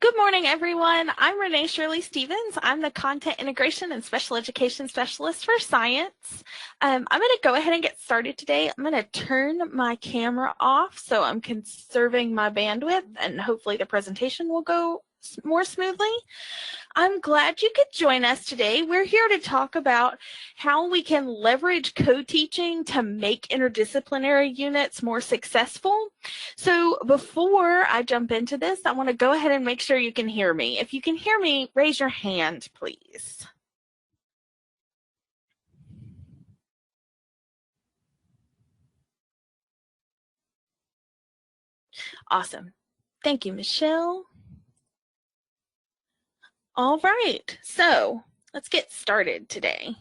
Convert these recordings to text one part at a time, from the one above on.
Good morning, everyone. I'm Renee Shirley Stevens. I'm the Content Integration and Special Education Specialist for Science. I'm going to go ahead and get started today. I'm going to turn my camera off so I'm conserving my bandwidth, and hopefully the presentation will go more smoothly. I'm glad you could join us today. We're here to talk about how we can leverage co-teaching to make interdisciplinary units more successful. So before I jump into this, I want to go ahead and make sure you can hear me. If you can hear me, raise your hand, please. Awesome. Thank you, Michelle. All right, so let's get started today.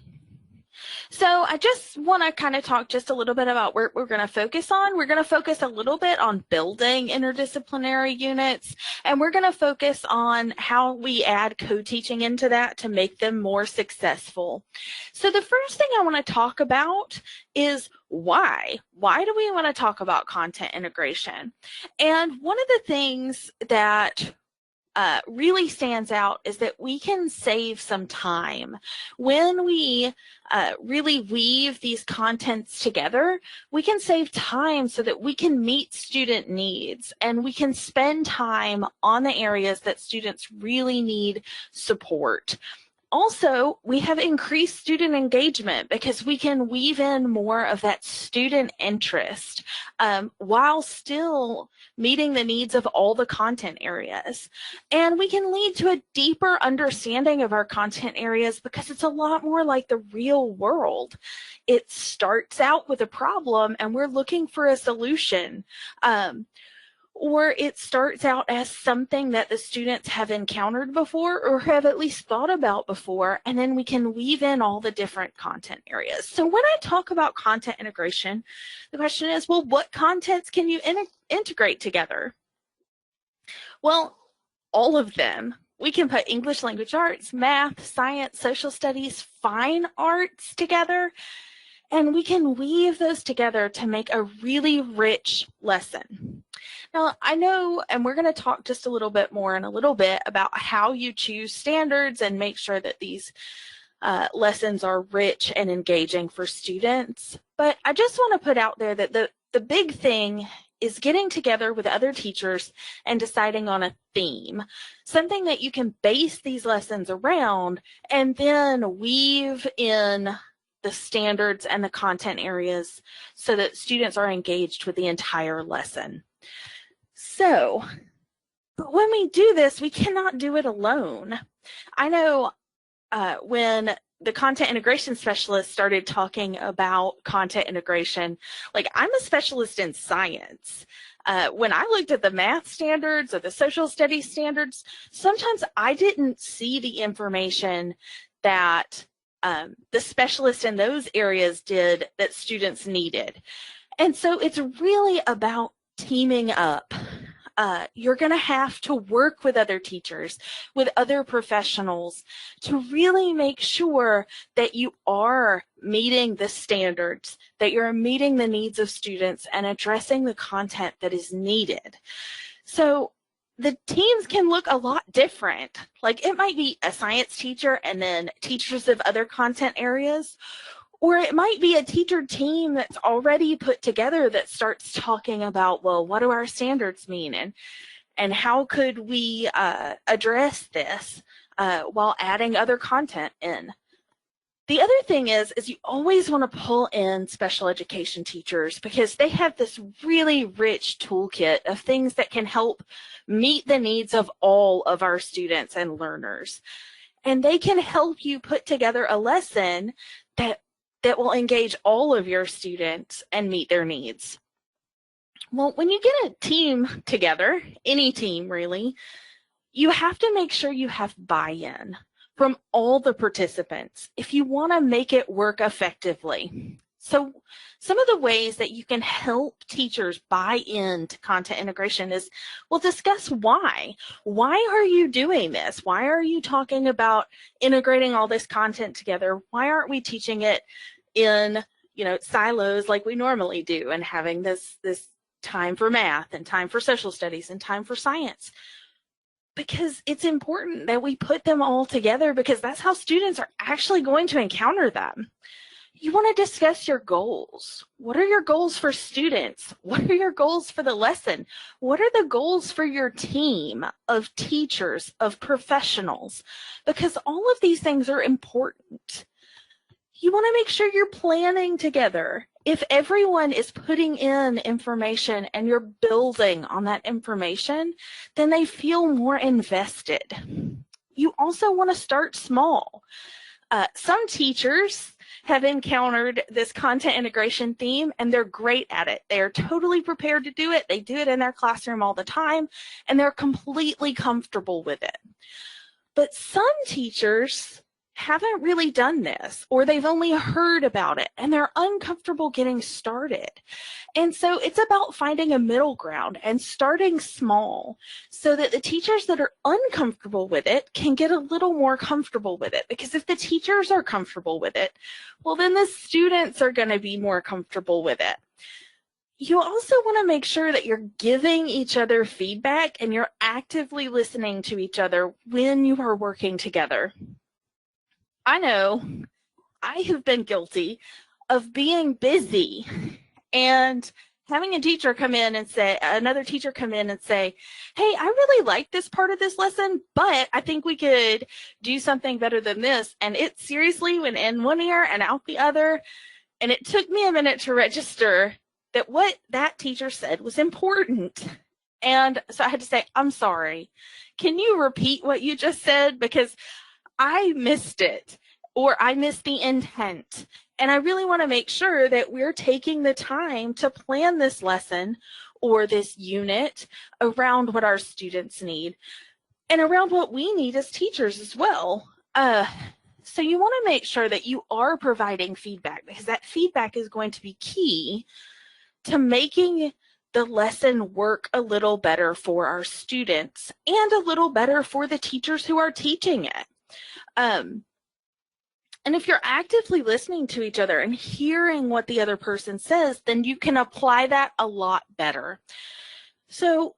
So I just want to kind of talk just a little bit about what we're going to focus on. We're going to focus a little bit on building interdisciplinary units, and we're going to focus on how we add co-teaching into that to make them more successful. So the first thing I want to talk about is why. Why do we want to talk about content integration? And one of the things that really stands out is that we can save some time. When we really weave these contents together, we can save time so that we can meet student needs, and we can spend time on the areas that students really need support. Also, we have increased student engagement because we can weave in more of that student interest while still meeting the needs of all the content areas. And we can lead to a deeper understanding of our content areas because it's a lot more like the real world. It starts out with a problem and we're looking for a solution. Or it starts out as something that the students have encountered before or have at least thought about before, and then we can weave in all the different content areas. So when I talk about content integration, the question is, well, what contents can you integrate together? Well, all of them. We can put English language arts, math, science, social studies, fine arts together, and we can weave those together to make a really rich lesson. Now, I know, and we're going to talk just a little bit more in a little bit about how you choose standards and make sure that these lessons are rich and engaging for students. But I just want to put out there that the big thing is getting together with other teachers and deciding on a theme, something that you can base these lessons around and then weave in the standards and the content areas so that students are engaged with the entire lesson. So, but when we do this, we cannot do it alone. I know when the content integration specialist started talking about content integration, like I'm a specialist in science. When I looked at the math standards or the social studies standards, sometimes I didn't see the information that the specialists in those areas did that students needed. And so it's really about teaming up. You're going to have to work with other teachers, with other professionals to really make sure that you are meeting the standards, that you're meeting the needs of students and addressing the content that is needed. So the teams can look a lot different. Like it might be a science teacher and then teachers of other content areas, or it might be a teacher team that's already put together that starts talking about, well, what do our standards mean? And how could we address this while adding other content in? The other thing is you always want to pull in special education teachers because they have this really rich toolkit of things that can help meet the needs of all of our students and learners. And they can help you put together a lesson that will engage all of your students and meet their needs. Well, when you get a team together, any team really, you have to make sure you have buy-in from all the participants if you want to make it work effectively. So some of the ways that you can help teachers buy into content integration is, well, discuss why. Why are you doing this? Why are you talking about integrating all this content together? Why aren't we teaching it in, silos like we normally do and having this time for math and time for social studies and time for science? because it's important that we put them all together, because that's how students are actually going to encounter them. You want to discuss your goals. What are your goals for students? What are your goals for the lesson? What are the goals for your team of teachers, of professionals? Because all of these things are important. You want to make sure you're planning together. If everyone is putting in information and you're building on that information, then they feel more invested. You also want to start small. Some teachers have encountered this content integration theme, and they're great at it. They are totally prepared to do it. They do it in their classroom all the time, and they're completely comfortable with it. But some teachers haven't really done this, or they've only heard about it, and they're uncomfortable getting started. And so it's about finding a middle ground and starting small so that the teachers that are uncomfortable with it can get a little more comfortable with it. Because if the teachers are comfortable with it, well, then the students are going to be more comfortable with it. You also want to make sure that you're giving each other feedback and you're actively listening to each other when you are working together. I know I have been guilty of being busy and having a teacher come in and say, another teacher come in and say, hey, I really like this part of this lesson, but I think we could do something better than this. And it seriously went in one ear and out the other. And it took me a minute to register that what that teacher said was important. And so I had to say, I'm sorry. Can you repeat what you just said? Because I missed it, or I missed the intent. And I really want to make sure that we're taking the time to plan this lesson or this unit around what our students need and around what we need as teachers as well. So you want to make sure that you are providing feedback, because that feedback is going to be key to making the lesson work a little better for our students and a little better for the teachers who are teaching it. And if you're actively listening to each other and hearing what the other person says, then you can apply that a lot better. So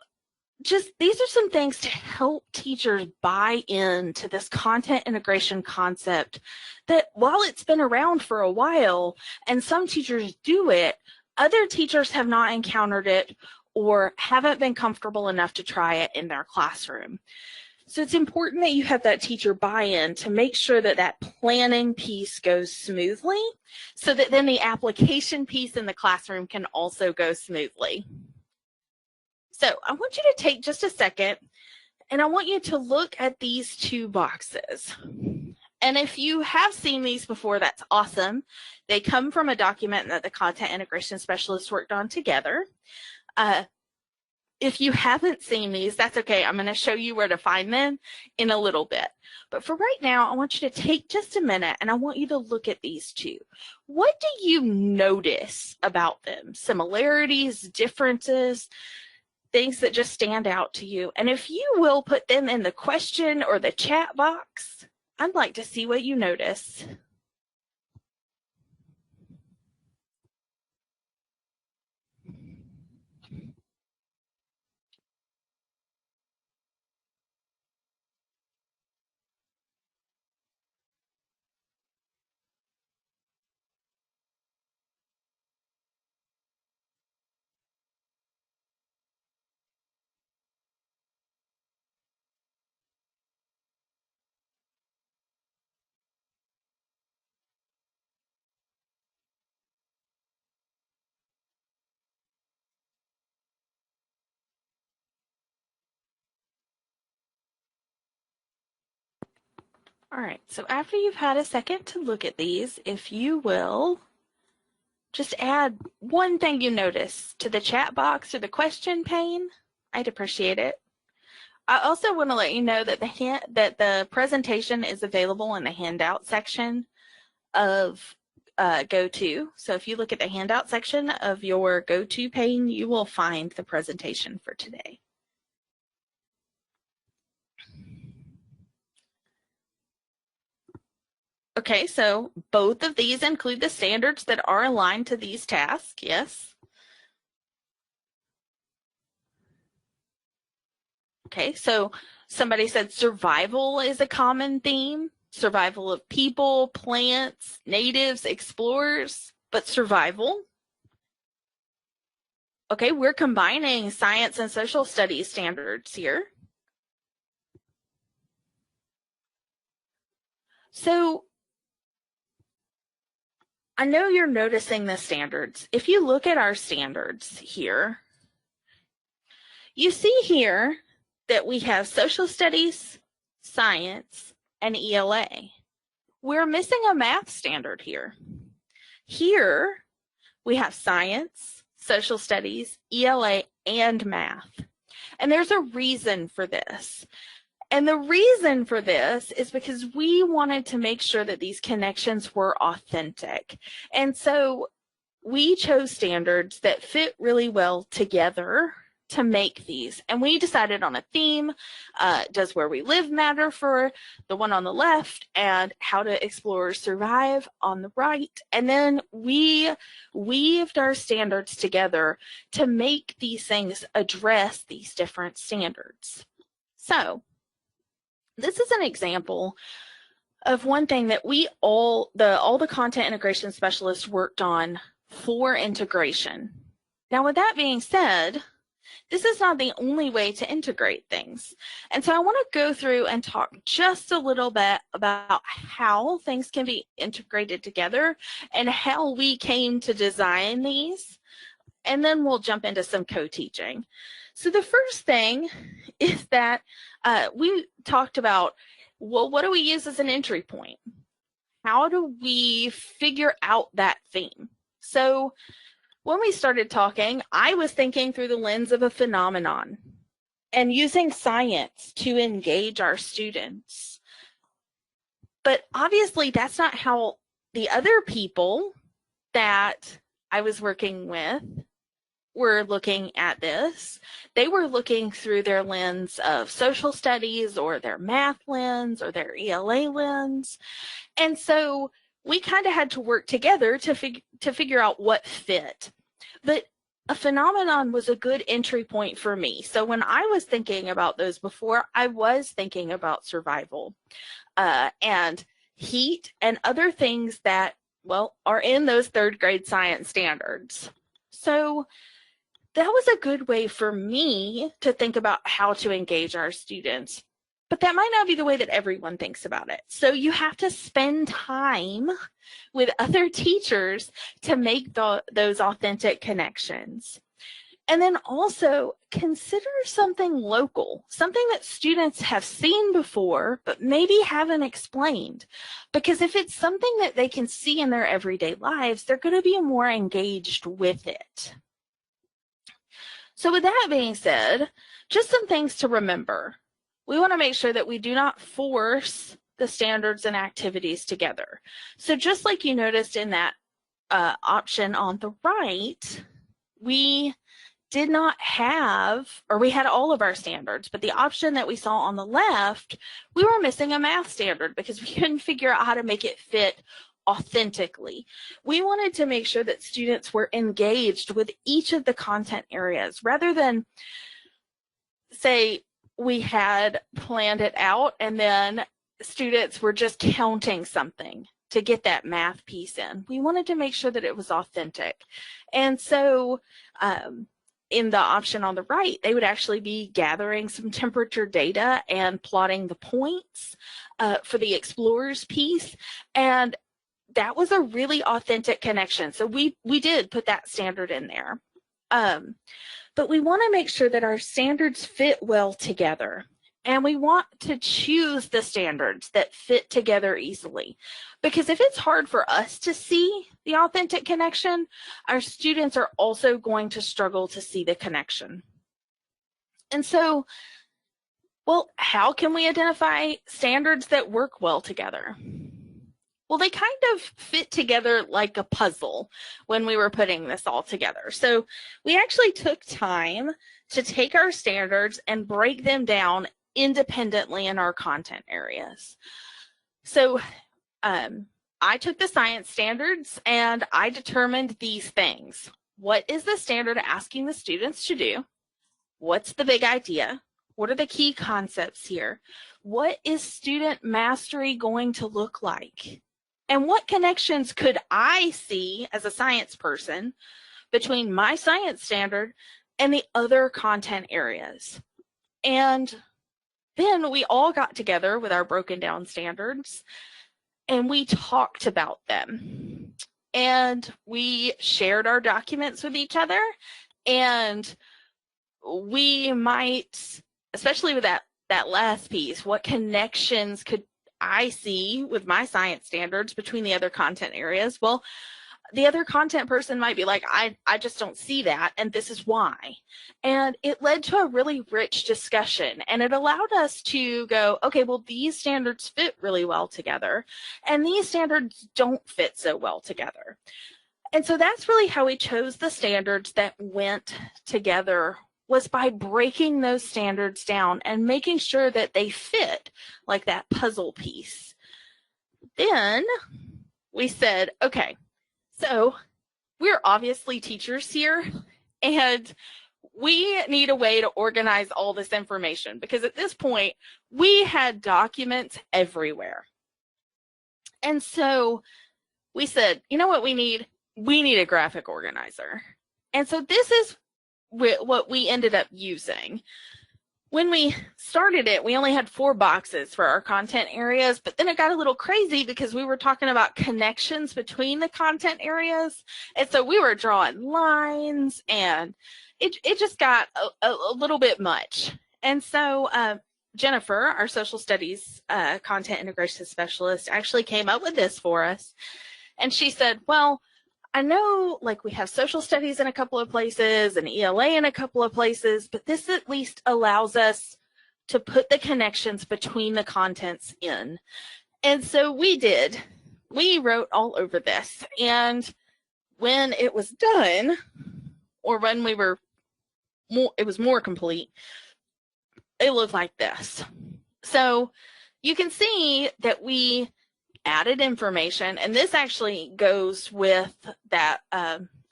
these are some things to help teachers buy into this content integration concept that, while it's been around for a while and some teachers do it, other teachers have not encountered it or haven't been comfortable enough to try it in their classroom. So it's important that you have that teacher buy-in to make sure that that planning piece goes smoothly, so that then the application piece in the classroom can also go smoothly. So I want you to take just a second, and I want you to look at these two boxes. And if you have seen these before, that's awesome. They come from a document that the content integration specialists worked on together. If you haven't seen these, that's okay. I'm going to show you where to find them in a little bit. But for right now, I want you to take just a minute and I want you to look at these two. What do you notice about them? Similarities, differences, things that just stand out to you. And if you will put them in the question or the chat box, I'd like to see what you notice. All right, so after you've had a second to look at these, if you will just add one thing you notice to the chat box or the question pane, I'd appreciate it. I also want to let you know that the presentation is available in the handout section of GoTo. So if you look at the handout section of your GoTo pane, you will find the presentation for today. Okay, so both of these include the standards that are aligned to these tasks, yes. Okay, so Somebody said survival is a common theme. Survival of people, plants, natives, explorers, but survival. Okay, we're combining science and social studies standards here. So I know you're noticing the standards. If you look at our standards here, you see here that we have social studies, science, and ELA. We're missing a math standard here. Here, we have science, social studies, ELA, and math. And there's a reason for this. And the reason for this is because we wanted to make sure that these connections were authentic. And so we chose standards that fit really well together to make these. And we decided on a theme. Does where we live matter for the one on the left, and how do explorers survive on the right? And then we weaved our standards together to make these things address these different standards. So this is an example of one thing that all the content integration specialists worked on for integration. Now, with that being said, this is not the only way to integrate things. And so I want to go through and talk just a little bit about how things can be integrated together and how we came to design these. And then we'll jump into some co-teaching. So the first thing is that we talked about, well, what do we use as an entry point? How do we figure out that theme? So when we started talking, I was thinking through the lens of a phenomenon and using science to engage our students. But obviously, that's not how the other people that I was working with were looking at this. They were looking through their lens of social studies or their math lens or their ELA lens. And so we kind of had to work together to figure out what fit. But a phenomenon was a good entry point for me. So when I was thinking about those before, I was thinking about survival and heat and other things that, well, are in those third grade science standards. So that was a good way for me to think about how to engage our students. But that might not be the way that everyone thinks about it. So you have to spend time with other teachers to make those authentic connections. And then also consider something local, something that students have seen before, but maybe haven't explained. Because if it's something that they can see in their everyday lives, they're going to be more engaged with it. So with that being said, just some things to remember. We want to make sure that we do not force the standards and activities together. So just like you noticed in that option on the right, we did not have, or we had all of our standards, but the option that we saw on the left, we were missing a math standard because we couldn't figure out how to make it fit authentically. We wanted to make sure that students were engaged with each of the content areas rather than say we had planned it out and then students were just counting something to get that math piece in. We wanted to make sure that it was authentic. And so in the option on the right, they would actually be gathering some temperature data and plotting the points for the explorers piece. And that was a really authentic connection. So we did put that standard in there. But we want to make sure that our standards fit well together. And we want to choose the standards that fit together easily. Because if it's hard for us to see the authentic connection, our students are also going to struggle to see the connection. And so, well, how can we identify standards that work well together? Well, they kind of fit together like a puzzle when we were putting this all together. So we actually took time to take our standards and break them down independently in our content areas. So I took the science standards and I determined these things. What is the standard asking the students to do? What's the big idea? What are the key concepts here? What is student mastery going to look like? And what connections could I see as a science person between my science standard and the other content areas? And then we all got together with our broken down standards and we talked about them. And we shared our documents with each other, and we might, especially with that last piece, what connections could I see with my science standards between the other content areas? Well, the other content person might be like, I just don't see that, and this is why. And it led to a really rich discussion, and it allowed us to go, okay, well, these standards fit really well together, and these standards don't fit so well together. And so that's really how we chose the standards that went together, was by breaking those standards down and making sure that they fit like that puzzle piece. Then we said, okay, so we're obviously teachers here, and we need a way to organize all this information, because at this point we had documents everywhere. And so we said, you know what we need? We need a graphic organizer. And so this is what we ended up using. When we started it, we only had 4 boxes for our content areas, but then it got a little crazy because we were talking about connections between the content areas. And so we were drawing lines, and it just got a little bit much. And so Jennifer, our social studies content integration specialist, actually came up with this for us. And she said, well, I know like we have social studies in a couple of places and ELA in a couple of places, but this at least allows us to put the connections between the contents in. And so we did. We wrote all over this. And when it was done, or when it was more complete, it looked like this. So you can see that we added information, and this actually goes with that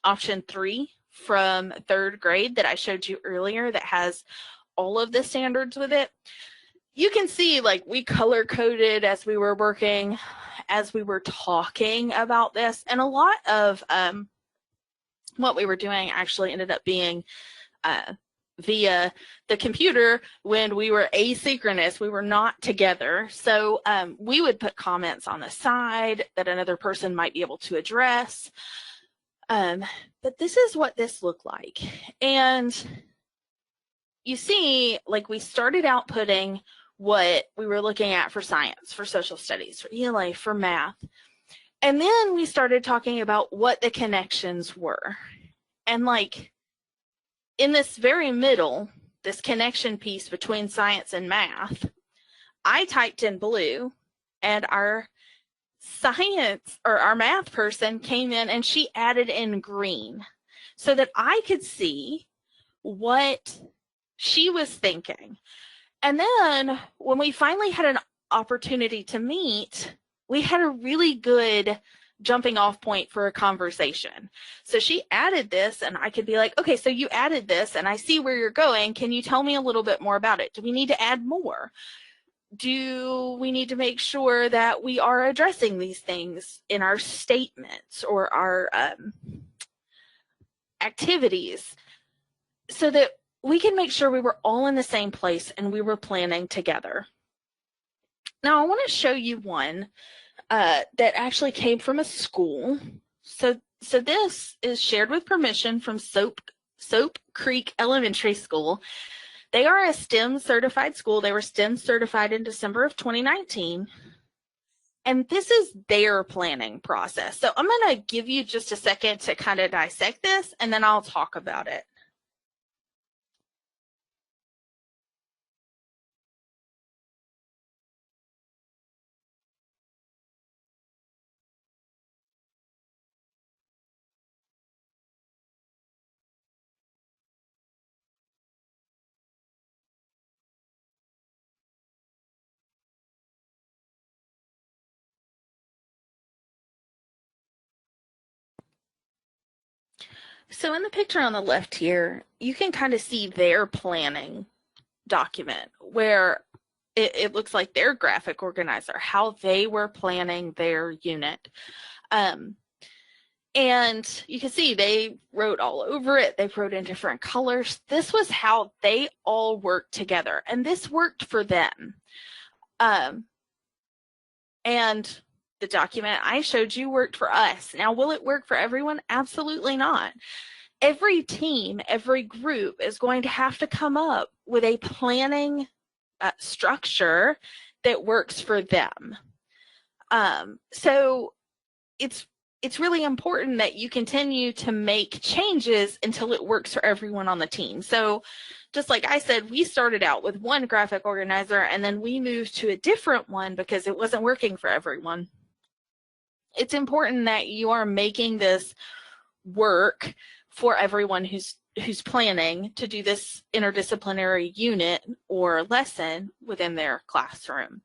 option 3 from 3rd grade that I showed you earlier that has all of the standards with it. You can see like we color coded as we were working, as we were talking about this, and a lot of what we were doing actually ended up being via the computer when we were asynchronous. We were not together. So we would put comments on the side that another person might be able to address. But this is what this looked like. And you see, like we started out putting what we were looking at for science, for social studies, for ELA, for math. And then we started talking about what the connections were. And like, in this very middle, this connection piece between science and math, I typed in blue, and our science or our math person came in and she added in green so that I could see what she was thinking. And then when we finally had an opportunity to meet, we had a really good jumping off point for a conversation. So she added this, and I could be like, okay, so you added this and I see where you're going. Can you tell me a little bit more about it? Do we need to add more? Do we need to make sure that we are addressing these things in our statements or our activities, so that we can make sure we were all in the same place and we were planning together? Now I want to show you one that actually came from a school. So this is shared with permission from Soap Creek Elementary School. They are a STEM certified school. They were STEM certified in December of 2019. And this is their planning process. So I'm going to give you just a second to kind of dissect this, and then I'll talk about it. So in the picture on the left here, you can kind of see their planning document where it looks like their graphic organizer, how they were planning their unit. And you can see they wrote all over it. They wrote in different colors. This was how they all worked together, and this worked for them. And the document I showed you worked for us. Now, will it work for everyone? Absolutely not. Every team, every group is going to have to come up with a planning structure that works for them. So it's really important that you continue to make changes until it works for everyone on the team. So just like I said, we started out with one graphic organizer and then we moved to a different one because it wasn't working for everyone. It's important that you are making this work for everyone who's planning to do this interdisciplinary unit or lesson within their classroom.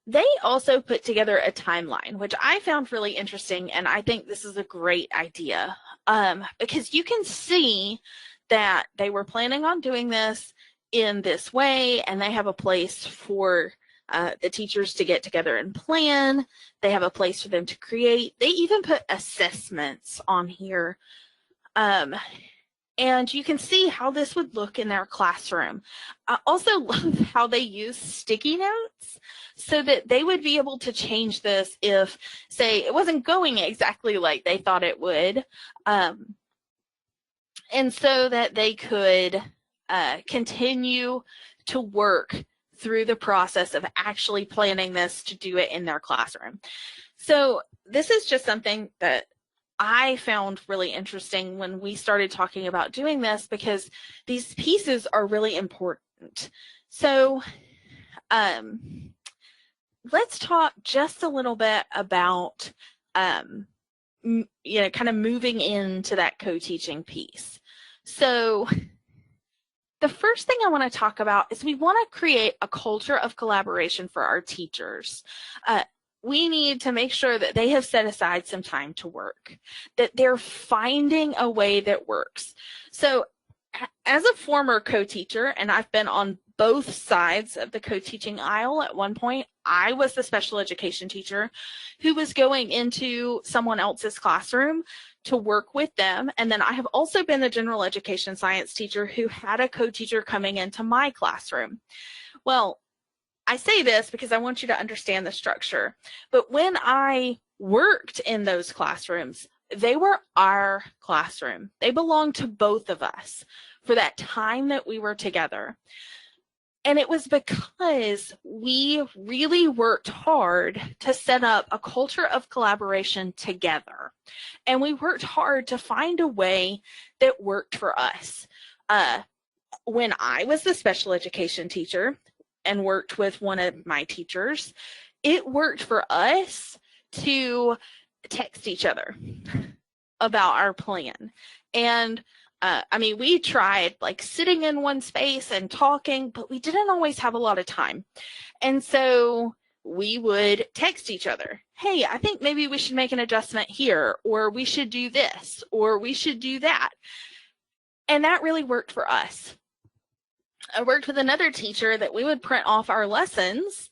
They also put together a timeline, which I found really interesting, and I think this is a great idea because you can see that they were planning on doing this in this way, and they have a place for the teachers to get together and plan. They have a place for them to create. They even put assessments on here. And you can see how this would look in their classroom. I also love how they use sticky notes so that they would be able to change this if, say, it wasn't going exactly like they thought it would. And so that they could continue to work through the process of actually planning this to do it in their classroom. So this is just something that I found really interesting when we started talking about doing this because these pieces are really important. So let's talk just a little bit about, kind of moving into that co-teaching piece. So the first thing I want to talk about is we want to create a culture of collaboration for our teachers. We need to make sure that they have set aside some time to work, that they're finding a way that works. So as a former co-teacher, and I've been on both sides of the co-teaching aisle at one point, I was the special education teacher who was going into someone else's classroom to work with them. And then I have also been the general education science teacher who had a co-teacher coming into my classroom. Well, I say this because I want you to understand the structure. But when I worked in those classrooms, they were our classroom. They belonged to both of us for that time that we were together. And it was because we really worked hard to set up a culture of collaboration together. And we worked hard to find a way that worked for us. When I was the special education teacher, and worked with one of my teachers, it worked for us to text each other about our plan. And we tried like sitting in one space and talking, but we didn't always have a lot of time. And so we would text each other, hey, I think maybe we should make an adjustment here, or we should do this, or we should do that. And that really worked for us. I worked with another teacher that we would print off our lessons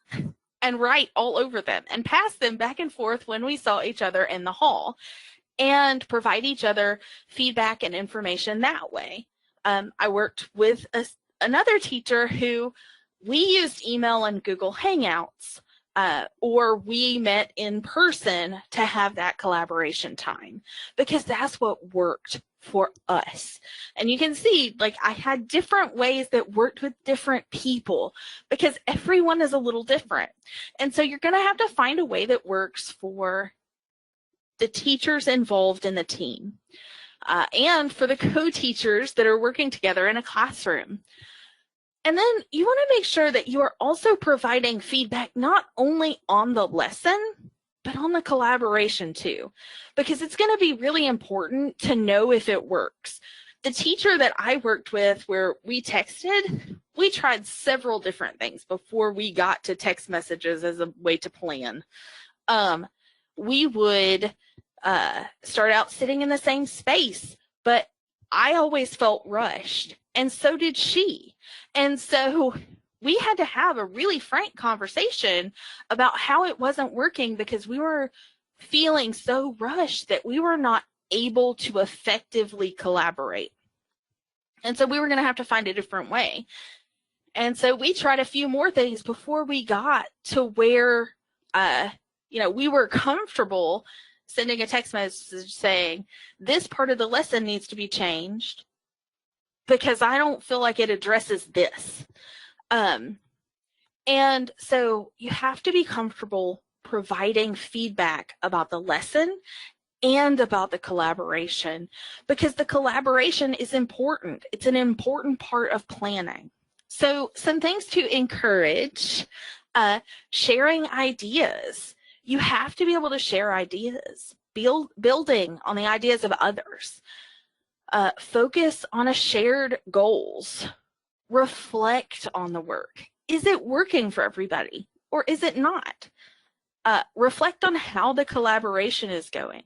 and write all over them and pass them back and forth when we saw each other in the hall and provide each other feedback and information that way. I worked with another teacher who we used email and Google Hangouts, or we met in person to have that collaboration time because that's what worked for us. And you can see, like, I had different ways that worked with different people because everyone is a little different. And so you're going to have to find a way that works for the teachers involved in the team and for the co-teachers that are working together in a classroom. And then you want to make sure that you are also providing feedback not only on the lesson, but on the collaboration too, because it's going to be really important to know if it works. The teacher that I worked with where we texted, we tried several different things before we got to text messages as a way to plan. We would start out sitting in the same space, but I always felt rushed, and so did she. And so we had to have a really frank conversation about how it wasn't working because we were feeling so rushed that we were not able to effectively collaborate. And so we were going to have to find a different way. And so we tried a few more things before we got to where, we were comfortable sending a text message saying, this part of the lesson needs to be changed because I don't feel like it addresses this. And so you have to be comfortable providing feedback about the lesson and about the collaboration, because the collaboration is important. It's an important part of planning. So some things to encourage, sharing ideas. You have to be able to share ideas, building on the ideas of others. Focus on a shared goals. Reflect on the work. Is it working for everybody or is it not? Reflect on how the collaboration is going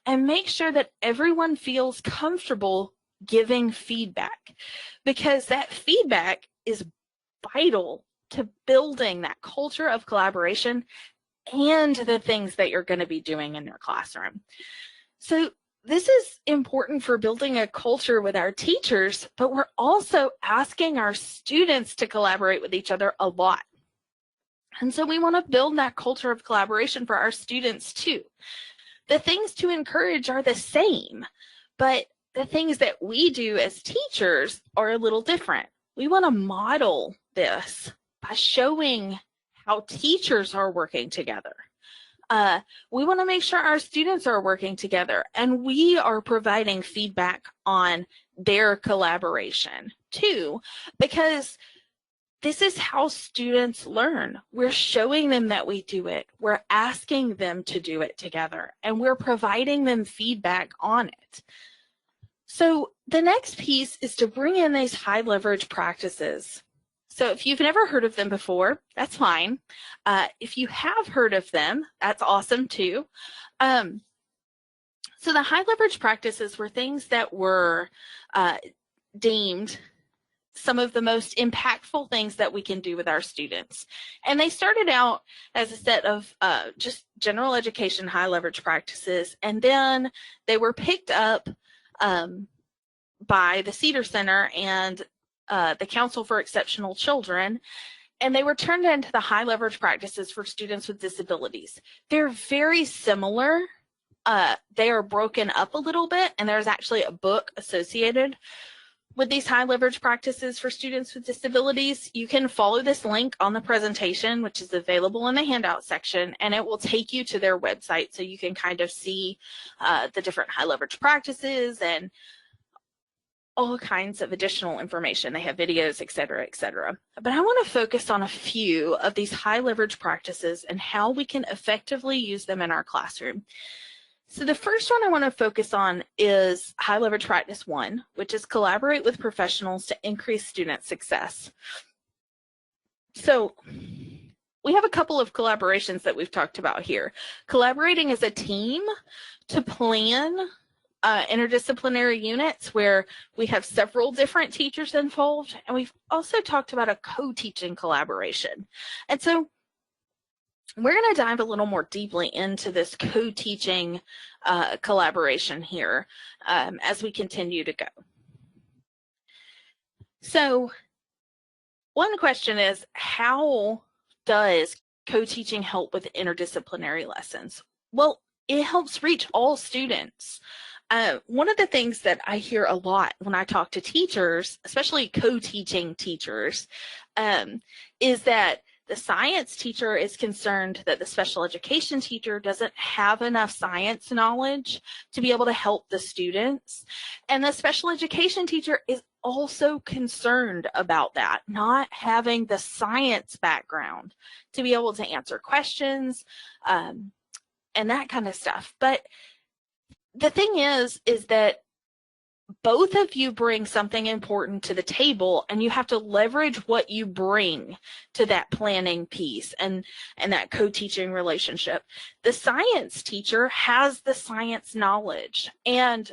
and make sure that everyone feels comfortable giving feedback, because that feedback is vital to building that culture of collaboration and the things that you're going to be doing in your classroom. So this is important for building a culture with our teachers, but we're also asking our students to collaborate with each other a lot. And so we want to build that culture of collaboration for our students too. The things to encourage are the same, but the things that we do as teachers are a little different. We want to model this by showing how teachers are working together. We want to make sure our students are working together and we are providing feedback on their collaboration too, because this is how students learn. We're showing them that we do it. We're asking them to do it together, and we're providing them feedback on it. So the next piece is to bring in these high leverage practices. So if you've never heard of them before, that's fine. If you have heard of them, that's awesome too. So the high leverage practices were things that were deemed some of the most impactful things that we can do with our students. And they started out as a set of just general education high leverage practices, and then they were picked up by the Cedar Center and the Council for Exceptional Children, and they were turned into the high leverage practices for students with disabilities. They're very similar. They are broken up a little bit, and there's actually a book associated with these high leverage practices for students with disabilities. You can follow this link on the presentation, which is available in the handout section, and it will take you to their website so you can kind of see the different high leverage practices and all kinds of additional information. They have videos, et cetera, et cetera. But I want to focus on a few of these high leverage practices and how we can effectively use them in our classroom. So the first one I want to focus on is high leverage practice 1, which is collaborate with professionals to increase student success. So we have a couple of collaborations that we've talked about here. Collaborating as a team to plan interdisciplinary units where we have several different teachers involved, and we've also talked about a co-teaching collaboration. And so we're going to dive a little more deeply into this co-teaching collaboration here as we continue to go. So one question is, how does co-teaching help with interdisciplinary lessons? Well, it helps reach all students. One of the things that I hear a lot when I talk to teachers, especially co-teaching teachers, is that the science teacher is concerned that the special education teacher doesn't have enough science knowledge to be able to help the students. And the special education teacher is also concerned about that, not having the science background to be able to answer questions and that kind of stuff. But the thing is that both of you bring something important to the table, and you have to leverage what you bring to that planning piece and that co-teaching relationship. The science teacher has the science knowledge, and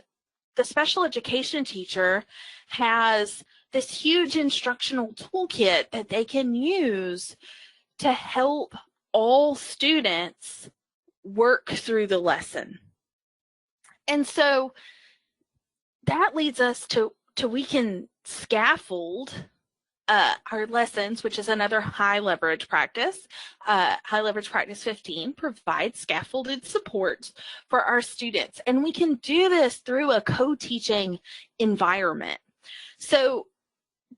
the special education teacher has this huge instructional toolkit that they can use to help all students work through the lesson. And so that leads us to we can scaffold our lessons, which is another high leverage practice. High leverage practice 15 provides scaffolded support for our students. And we can do this through a co-teaching environment. So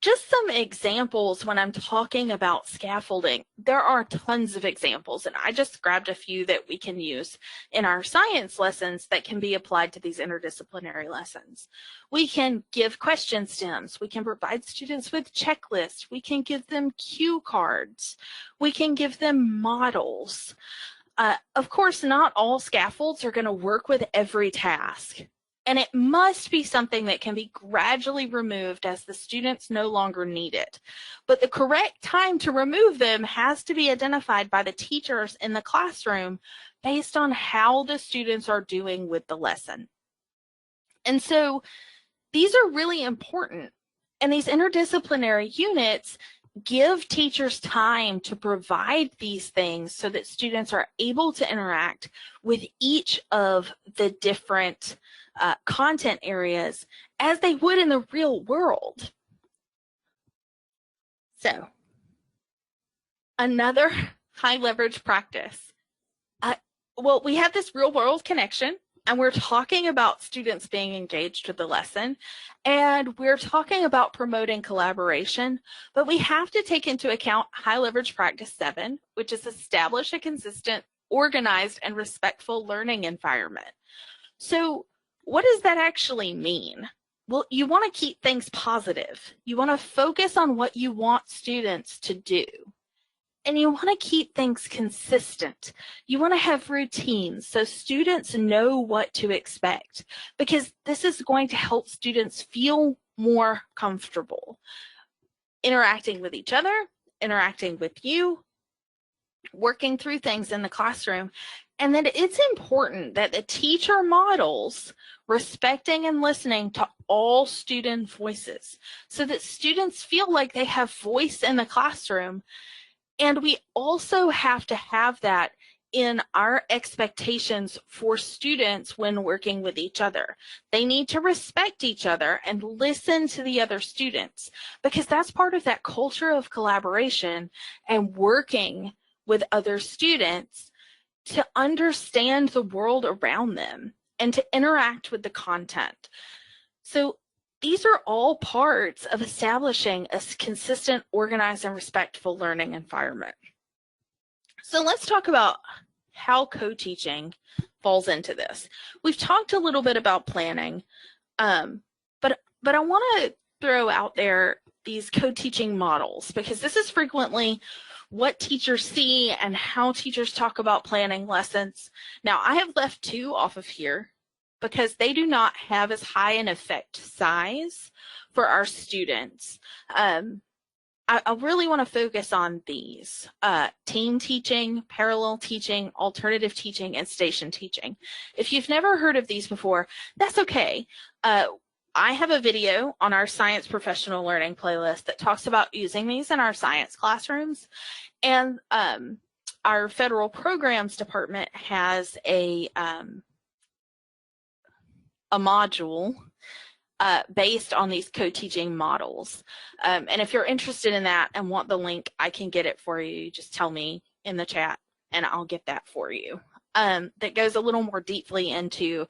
just some examples when I'm talking about scaffolding. There are tons of examples, and I just grabbed a few that we can use in our science lessons that can be applied to these interdisciplinary lessons. We can give question stems. We can provide students with checklists. We can give them cue cards. We can give them models. Of course, not all scaffolds are going to work with every task. And it must be something that can be gradually removed as the students no longer need it. But the correct time to remove them has to be identified by the teachers in the classroom based on how the students are doing with the lesson. And so these are really important. And these interdisciplinary units give teachers time to provide these things so that students are able to interact with each of the different content areas as they would in the real world. So, another high leverage practice. Well, we have this real world connection, and we're talking about students being engaged with the lesson, and we're talking about promoting collaboration, but we have to take into account high leverage practice 7, which is establish a consistent, organized, and respectful learning environment. So what does that actually mean? Well, you want to keep things positive. You want to focus on what you want students to do. And you want to keep things consistent. You want to have routines so students know what to expect, because this is going to help students feel more comfortable interacting with each other, interacting with you, working through things in the classroom. And then it's important that the teacher models respecting and listening to all student voices so that students feel like they have voice in the classroom. And we also have to have that in our expectations for students when working with each other. They need to respect each other and listen to the other students, because that's part of that culture of collaboration and working with other students to understand the world around them and to interact with the content. So these are all parts of establishing a consistent, organized, and respectful learning environment. So let's talk about how co-teaching falls into this. We've talked a little bit about planning, but I want to throw out there these co-teaching models, because this is frequently what teachers see and how teachers talk about planning lessons. Now, I have left 2 off of here because they do not have as high an effect size for our students. I really want to focus on these: team teaching, parallel teaching, alternative teaching, and station teaching. If you've never heard of these before, that's okay. I have a video on our Science Professional Learning playlist that talks about using these in our science classrooms. And our federal programs department has a module based on these co-teaching models. And if you're interested in that and want the link, I can get it for you. Just tell me in the chat and I'll get that for you. That goes a little more deeply into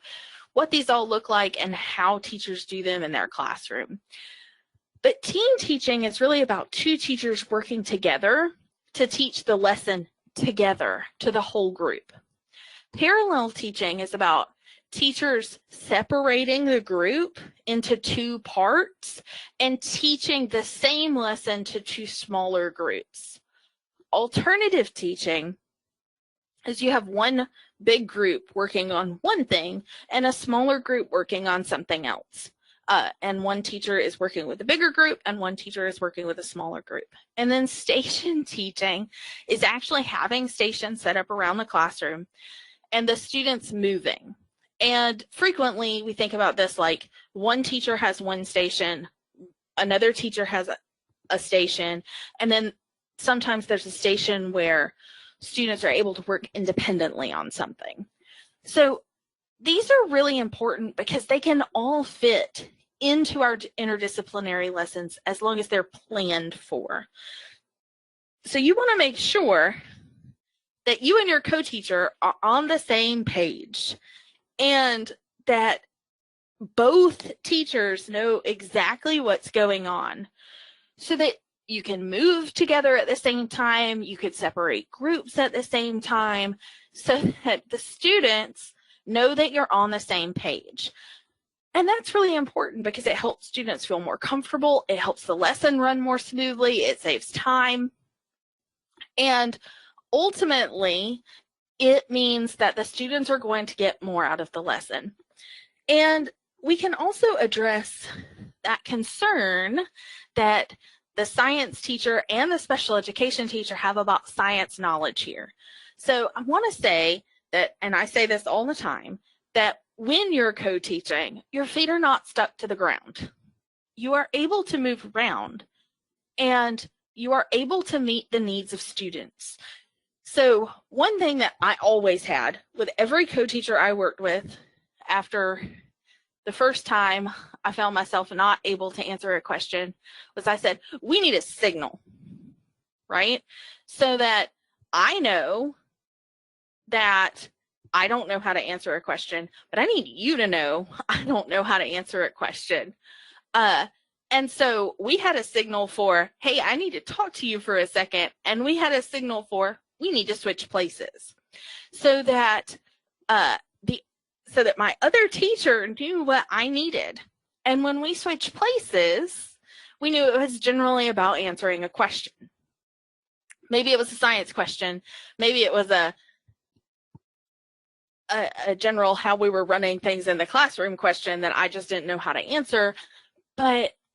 what these all look like and how teachers do them in their classroom. But team teaching is really about 2 teachers working together to teach the lesson together to the whole group. Parallel teaching is about teachers separating the group into 2 parts and teaching the same lesson to 2 smaller groups. Alternative teaching is you have one big group working on one thing and a smaller group working on something else. And one teacher is working with a bigger group and one teacher is working with a smaller group. And then station teaching is actually having stations set up around the classroom and the students moving. And frequently we think about this like one teacher has one station, another teacher has a station, and then sometimes there's a station where students are able to work independently on something. So these are really important because they can all fit into our interdisciplinary lessons as long as they're planned for. So you want to make sure that you and your co-teacher are on the same page and that both teachers know exactly what's going on so that you can move together at the same time, you could separate groups at the same time so that the students know that you're on the same page. And that's really important because it helps students feel more comfortable, it helps the lesson run more smoothly, it saves time, and ultimately, it means that the students are going to get more out of the lesson. And we can also address that concern that the science teacher and the special education teacher have about science knowledge here. So I want to say that, and I say this all the time, that when you're co-teaching, your feet are not stuck to the ground. You are able to move around and you are able to meet the needs of students. So one thing that I always had with every co-teacher I worked with after the first time I found myself not able to answer a question was I said, we need a signal, right? So that I know that I don't know how to answer a question, but I need you to know I don't know how to answer a question. And so we had a signal for, hey, I need to talk to you for a second. And we had a signal for, we need to switch places so that my other teacher knew what I needed. And when we switched places, we knew it was generally about answering a question. Maybe it was a science question. Maybe it was a general how we were running things in the classroom question that I just didn't know how to answer.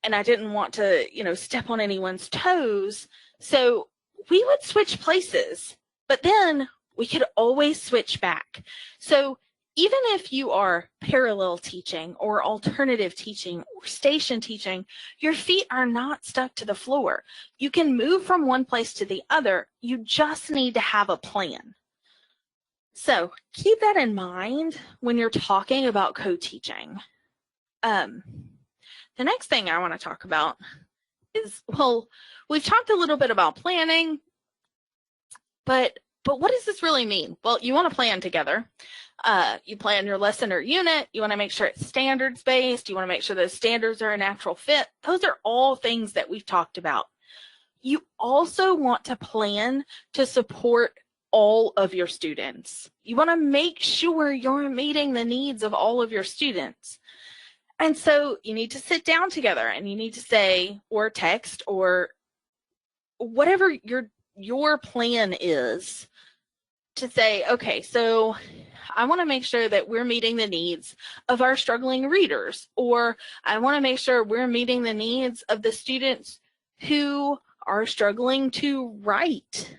And I didn't want to, step on anyone's toes. So we would switch places, but then we could always switch back. So even if you are parallel teaching or alternative teaching or station teaching, your feet are not stuck to the floor. You can move from one place to the other. You just need to have a plan. So keep that in mind when you're talking about co-teaching. The next thing I want to talk about is, we've talked a little bit about planning, but what does this really mean? Well, you want to plan together. You plan your lesson or unit. You want to make sure it's standards-based. You want to make sure those standards are a natural fit. Those are all things that we've talked about. You also want to plan to support all of your students. You want to make sure you're meeting the needs of all of your students. And so you need to sit down together and you need to say, or text, or whatever your plan is, to say, okay, so I want to make sure that we're meeting the needs of our struggling readers, or I want to make sure we're meeting the needs of the students who are struggling to write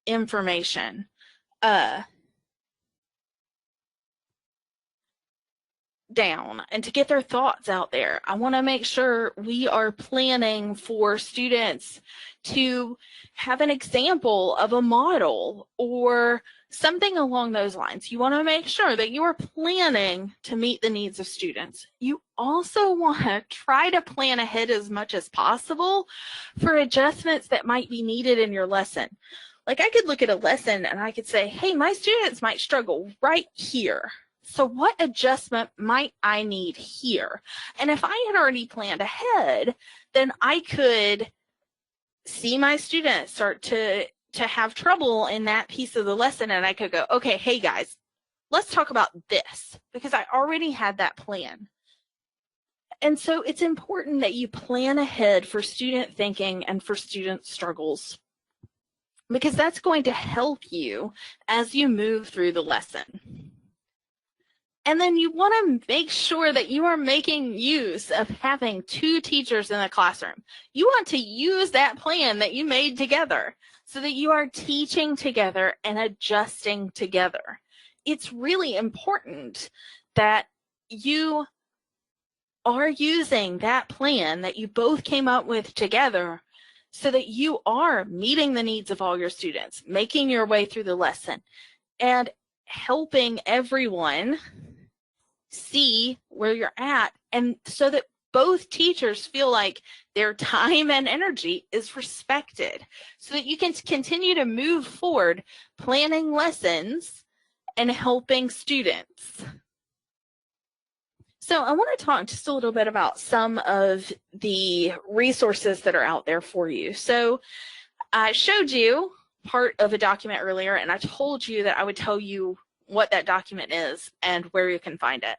information. Down and to get their thoughts out there. I want to make sure we are planning for students to have an example of a model or something along those lines. You want to make sure that you are planning to meet the needs of students. You also want to try to plan ahead as much as possible for adjustments that might be needed in your lesson. Like, I could look at a lesson and I could say, hey, my students might struggle right here. So what adjustment might I need here? And if I had already planned ahead, then I could see my students start to have trouble in that piece of the lesson, and I could go, okay, hey guys, let's talk about this, because I already had that plan. And so it's important that you plan ahead for student thinking and for student struggles, because that's going to help you as you move through the lesson. And then you want to make sure that you are making use of having 2 teachers in the classroom. You want to use that plan that you made together so that you are teaching together and adjusting together. It's really important that you are using that plan that you both came up with together so that you are meeting the needs of all your students, making your way through the lesson, and helping everyone see where you're at, and so that both teachers feel like their time and energy is respected, so that you can continue to move forward planning lessons and helping students. So I want to talk just a little bit about some of the resources that are out there for you. So I showed you part of a document earlier, and I told you that I would tell you what that document is and where you can find it.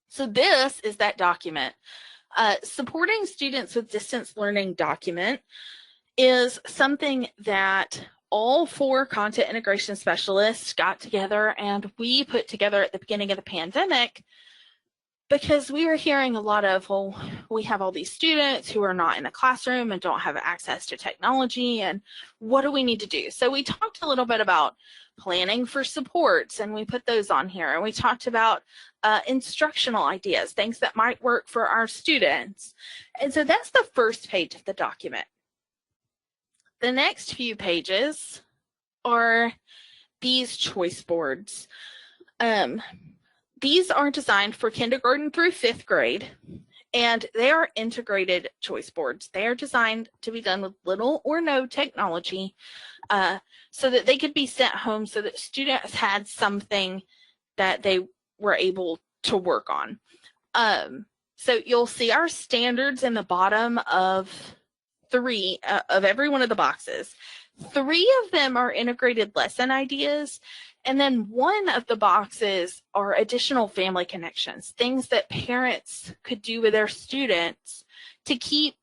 So this is that document. Supporting Students with Distance Learning document is something that all 4 content integration specialists got together and we put together at the beginning of the pandemic, because we were hearing a lot of, well, we have all these students who are not in the classroom and don't have access to technology, and what do we need to do? So we talked a little bit about planning for supports, and we put those on here, and we talked about instructional ideas, things that might work for our students. And so that's the first page of the document. The next few pages are these choice boards. These are designed for kindergarten through 5th grade, and they are integrated choice boards. They are designed to be done with little or no technology, so that they could be sent home so that students had something that they were able to work on. So you'll see our standards in the bottom of 3 of every one of the boxes. 3 of them are integrated lesson ideas, and then 1 of the boxes are additional family connections, things that parents could do with their students to keep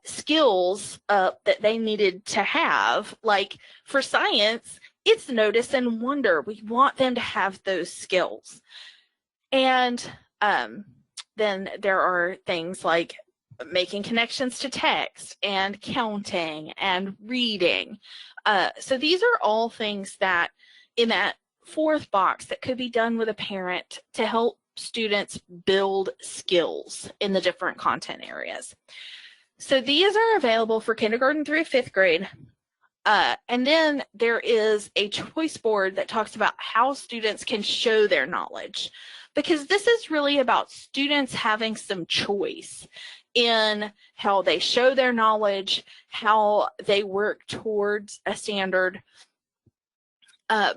skills that they needed to have. Like for science, it's notice and wonder. We want them to have those skills. And then there are things like making connections to text and counting and reading. So these are all things that in that 4th box that could be done with a parent to help students build skills in the different content areas. So these are available for kindergarten through 5th grade. And then there is a choice board that talks about how students can show their knowledge, because this is really about students having some choice in how they show their knowledge, how they work towards a standard,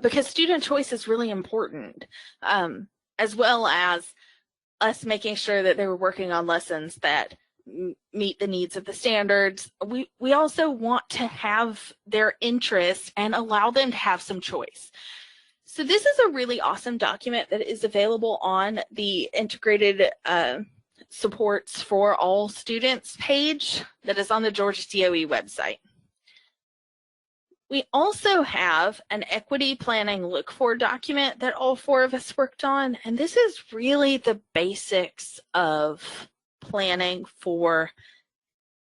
because student choice is really important, as well as us making sure that they were working on lessons that meet the needs of the standards. We also want to have their interest and allow them to have some choice. So this is a really awesome document that is available on the integrated supports for all students page that is on the Georgia DOE website. We also have an equity planning look for document that all 4 of us worked on, and this is really the basics of planning for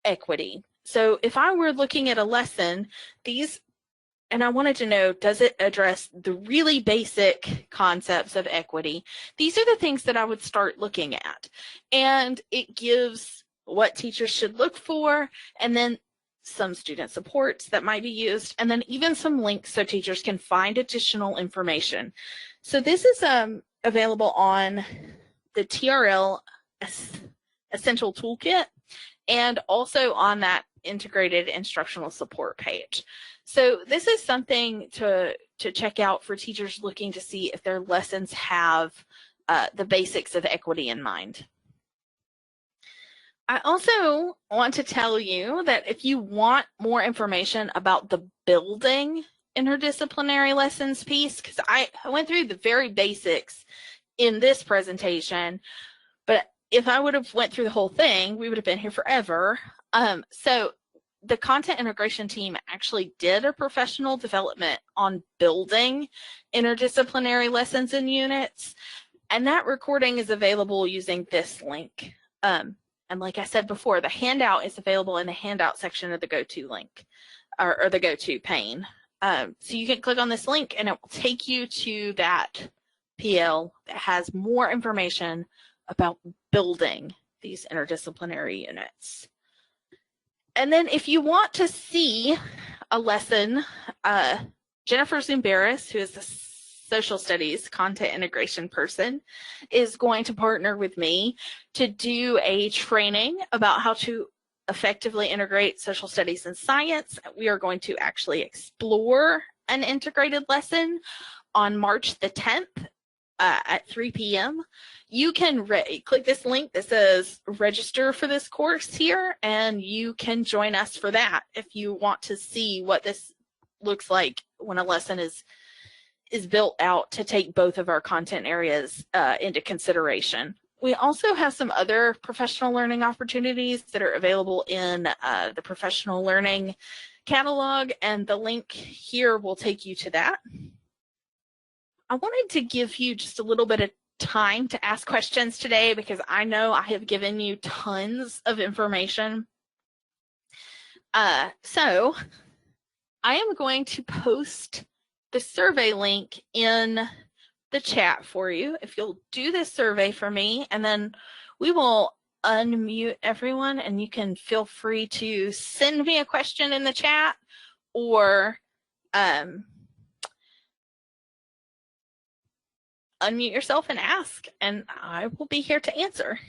equity. So if I were looking at a lesson, and I wanted to know, does it address the really basic concepts of equity? These are the things that I would start looking at. And it gives what teachers should look for, and then some student supports that might be used, and then even some links so teachers can find additional information. So this is available on the TRL Essential Toolkit, and also on that integrated instructional support page. So this is something to check out for teachers looking to see if their lessons have the basics of equity in mind. I also want to tell you that if you want more information about the building interdisciplinary lessons piece, because I went through the very basics in this presentation, but if I would have went through the whole thing, we would have been here forever. So the content integration team actually did a professional development on building interdisciplinary lessons and units, and that recording is available using this link. And like I said before, the handout is available in the handout section of the GoTo link, or the GoTo pane. So you can click on this link and it will take you to that PL that has more information about building these interdisciplinary units. And then if you want to see a lesson, Jennifer Zumberis, who is the social studies content integration person, is going to partner with me to do a training about how to effectively integrate social studies and science. We are going to actually explore an integrated lesson on March the 10th at 3 p.m. You can click this link that says register for this course here, and you can join us for that if you want to see what this looks like when a lesson is built out to take both of our content areas into consideration. We also have some other professional learning opportunities that are available in the professional learning catalog, and the link here will take you to that. I wanted to give you just a little bit of time to ask questions today because I know I have given you tons of information. So I am going to post the survey link in the chat for you. If you'll do this survey for me, and then we will unmute everyone, and you can feel free to send me a question in the chat or unmute yourself and ask, and I will be here to answer.